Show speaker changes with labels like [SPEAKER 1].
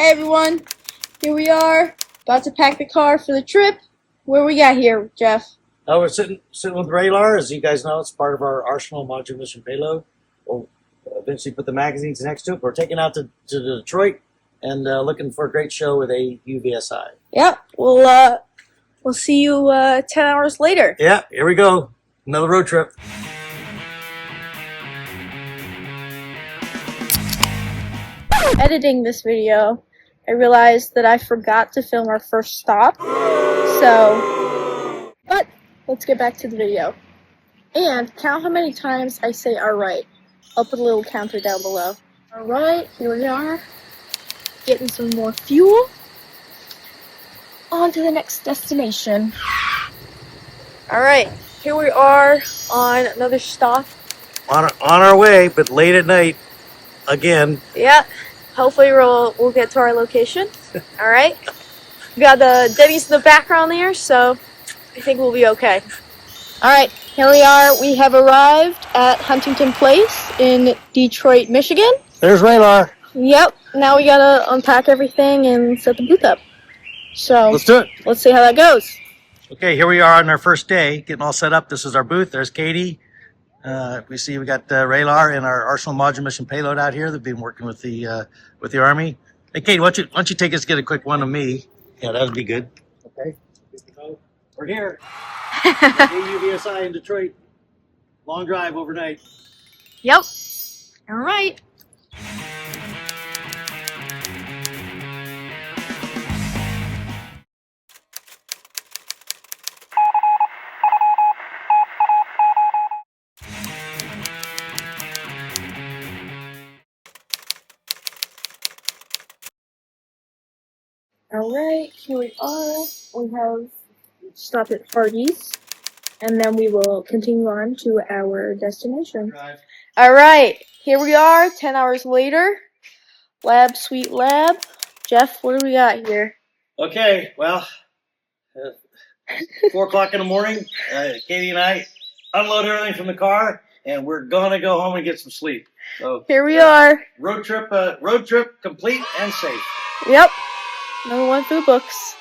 [SPEAKER 1] Hey everyone, here we are, about to pack the car for the trip. Where we got here, Jeff?
[SPEAKER 2] Oh, we're sitting with Radar. As you guys know, it's part of our Arsenal modular mission payload. We'll eventually put the magazines next to it. We're taking out to Detroit and looking for a great show with AUVSI.
[SPEAKER 1] Yep, we'll see you 10 hours later.
[SPEAKER 2] Yeah, here we go. Another road trip.
[SPEAKER 1] Editing this video, I realized that I forgot to film our first stop. But let's get back to the video. And count how many times I say alright. I'll put a little counter down below. Alright, here we are. Getting some more fuel. On to the next destination. Alright, here we are on another stop.
[SPEAKER 2] On our way, but late at night again.
[SPEAKER 1] Yeah, hopefully we'll get to our location. Alright. We got the Denny's in the background there, so I think we'll be okay. Alright, here we are. We have arrived at Huntington Place in Detroit, Michigan.
[SPEAKER 2] There's Radar.
[SPEAKER 1] Yep, now we gotta unpack everything and set the booth up. So
[SPEAKER 2] Let's do it.
[SPEAKER 1] Let's see how that goes.
[SPEAKER 2] Okay, here we are on our first day, getting all set up. This is our booth. There's Katie. We got Radar and our Arsenal modular mission payload out here. They've been working with the Army. Hey, Katie, why don't you take us get a quick one of me? Yeah, that would be good. Okay, we're here. AUVSI in Detroit. Long drive overnight.
[SPEAKER 1] Yep. All right. Alright, here we are. We have stopped at Hardee's, and then we will continue on to our destination. Alright, here we are, 10 hours later. Lab, sweet lab. Jeff, what do we got here?
[SPEAKER 2] Okay, well, 4 o'clock in the morning, Katie and I unload everything from the car, and we're gonna go home and get some sleep. So
[SPEAKER 1] here we are.
[SPEAKER 2] Road trip complete and safe.
[SPEAKER 1] Yep. Another one for the books.